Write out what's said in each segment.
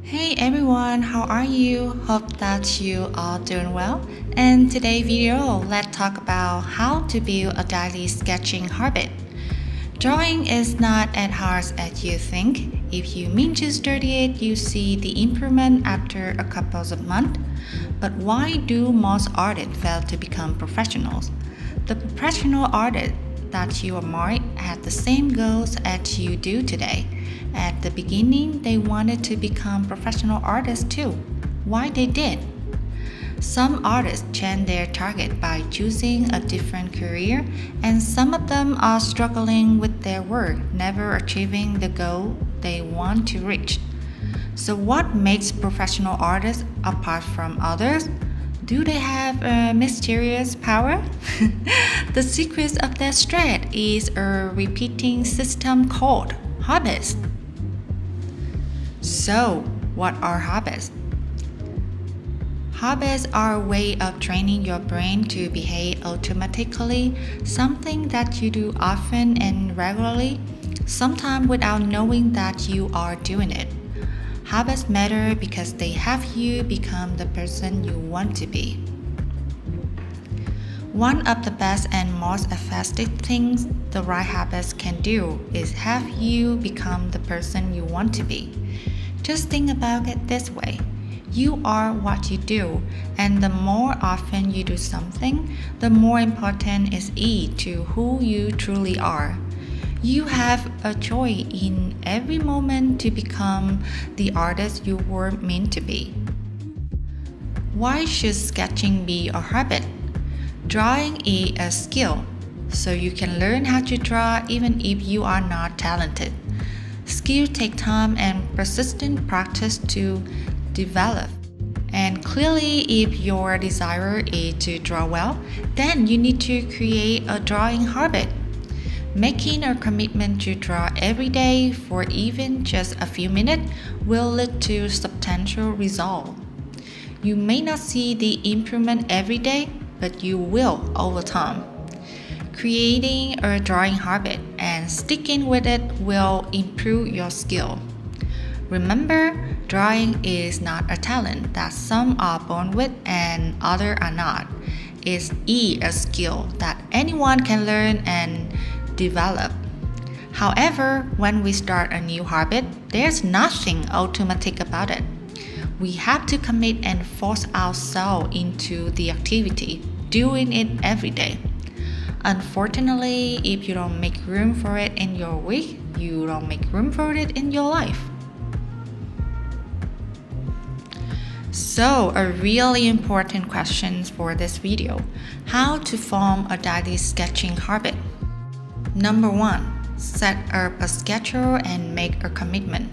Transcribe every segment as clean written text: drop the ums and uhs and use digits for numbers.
Hey everyone, how are you? Hope that you are doing well. In today's video, let's talk about how to build a daily sketching habit. Drawing is not as hard as you think. If you mean to study it, you see the improvement after a couple of months. But why do most artists fail to become professionals? The professional artists that you admire had the same goals as you do today. At the beginning, they wanted to become professional artists too. Why they did? Some artists change their target by choosing a different career, and some of them are struggling with their work, never achieving the goal they want to reach. So what makes professional artists apart from others? Do they have a mysterious power? The secret of their strength is a repeating system called habits. So, what are habits? Habits are a way of training your brain to behave automatically, something that you do often and regularly, sometimes without knowing that you are doing it. Habits matter because they have you become the person you want to be. One of the best and most effective things the right habits can do is have you become the person you want to be. Just think about it this way. You are what you do, and the more often you do something, the more important is it to who you truly are. You have a choice in every moment to become the artist you were meant to be. Why should sketching be a habit? Drawing is a skill, so you can learn how to draw even if you are not talented. Skills take time and persistent practice to develop. And clearly, if your desire is to draw well, then you need to create a drawing habit. Making a commitment to draw every day for even just a few minutes will lead to substantial results. You may not see the improvement every day, but you will over time. Creating a drawing habit and sticking with it will improve your skill. Remember, drawing is not a talent that some are born with and others are not. It's a skill that anyone can learn and develop. However, when we start a new habit, there's nothing automatic about it. We have to commit and force ourselves into the activity, doing it every day. Unfortunately, if you don't make room for it in your week, you don't make room for it in your life. So, a really important question for this video: how to form a daily sketching habit. Number 1, set up a schedule and make a commitment.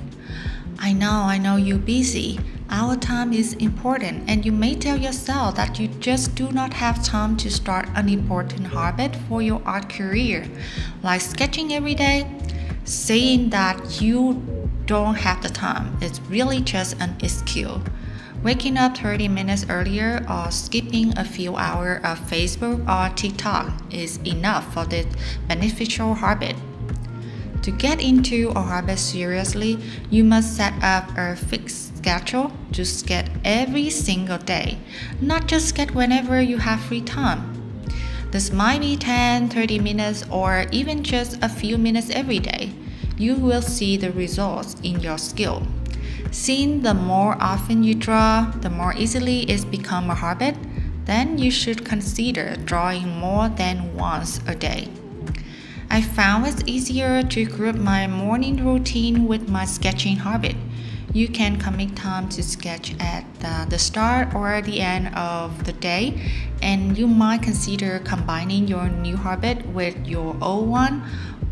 I know you're busy. Our time is important, and you may tell yourself that you just do not have time to start an important habit for your art career, like sketching every day. Saying that you don't have the time is really just an excuse. Waking up 30 minutes earlier or skipping a few hours of Facebook or TikTok is enough for this beneficial habit. To get into a habit seriously, you must set up a fixed schedule to sketch every single day, not just sketch whenever you have free time. This might be 10-30 minutes or even just a few minutes every day. You will see the results in your skill. Since the more often you draw, the more easily it's become a habit, then you should consider drawing more than once a day. I found it's easier to group my morning routine with my sketching habit. You can commit time to sketch at the start or the end of the day, and you might consider combining your new habit with your old one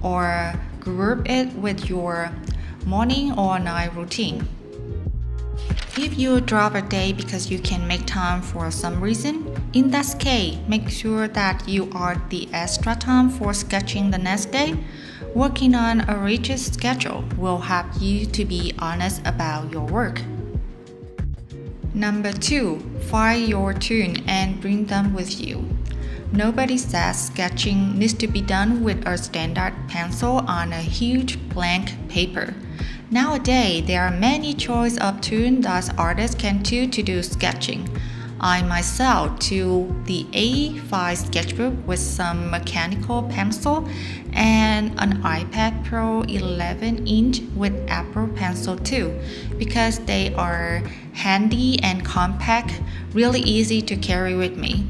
or group it with your morning or night routine. If you drop a day because you can make time for some reason, in that case, make sure that you are the extra time for sketching the next day. Working on a rigid schedule will help you to be honest about your work. Number 2, find your tune and bring them with you. Nobody says sketching needs to be done with a standard pencil on a huge blank paper. Nowadays, there are many choice of tools that artists can choose to do sketching. I myself took the A5 sketchbook with some mechanical pencil and an iPad Pro 11-inch with Apple Pencil too, because they are handy and compact, really easy to carry with me.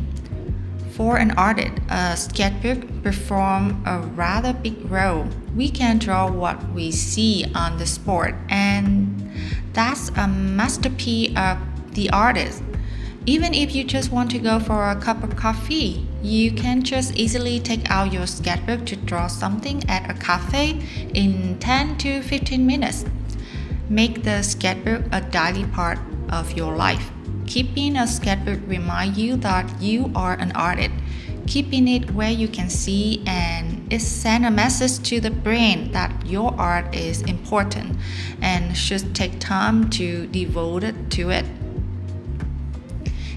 For an artist, a sketchbook performs a rather big role. We can draw what we see on the spot, and that's a masterpiece of the artist. Even if you just want to go for a cup of coffee, you can just easily take out your sketchbook to draw something at a cafe in 10 to 15 minutes. Make the sketchbook a daily part of your life. Keeping a sketchbook reminds you that you are an artist. Keeping it where you can see, and it sends a message to the brain that your art is important and should take time to devote to it.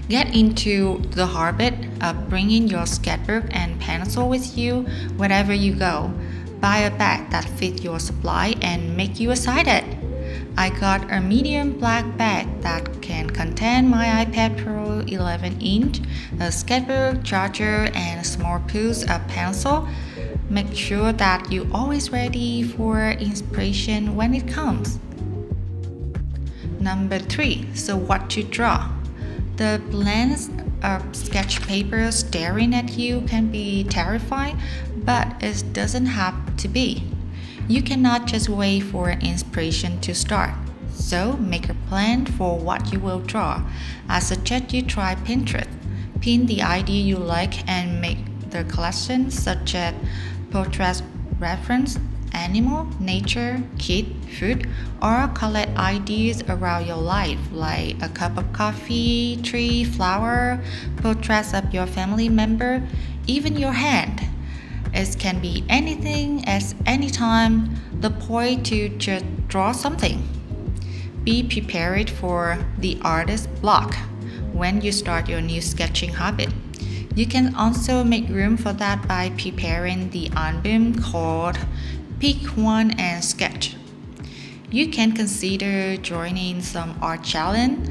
Get into the habit of bringing your sketchbook and pencil with you wherever you go. Buy a bag that fits your supply and make you excited. I got a medium black bag that can contain my iPad Pro 11-inch, a sketchbook, charger, and a small piece of pencil. Make sure that you're always ready for inspiration when it comes. Number 3. So what to draw? The blanks of sketch paper staring at you can be terrifying, but it doesn't have to be. You cannot just wait for inspiration to start. So make a plan for what you will draw. I suggest you try Pinterest. Pin the idea you like and make the collection such as portrait reference, animal, nature, kid, food, or collect ideas around your life like a cup of coffee, tree, flower, portraits of your family member, even your hand. It can be anything at any time. The point to just draw something. Be prepared for the artist block when you start your new sketching habit. You can also make room for that by preparing the album called Pick One and Sketch. You can consider joining some art challenge.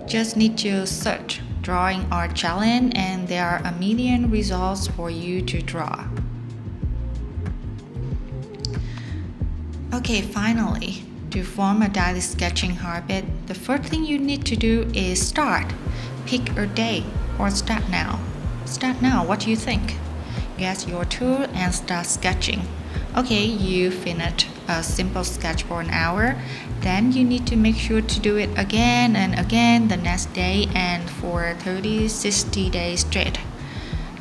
Just need to search drawing art challenge and there are a million results for you to draw. Okay, finally, to form a daily sketching habit, the first thing you need to do is start. Pick a day or start now. Start now, what do you think? Get your tool and start sketching. Okay, you finished a simple sketch for an hour, then you need to make sure to do it again and again the next day and for 30-60 days straight.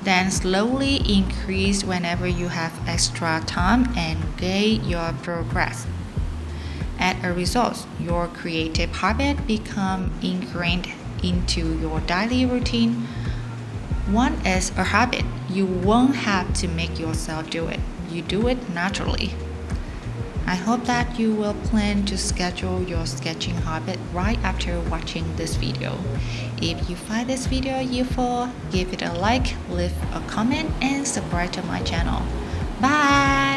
Then slowly increase whenever you have extra time and gauge your progress. As a result, your creative habit become ingrained into your daily routine. Once it's a habit, you won't have to make yourself do it. You do it naturally. I hope that you will plan to schedule your sketching habit right after watching this video. If you find this video useful, give it a like, leave a comment, and subscribe to my channel. Bye!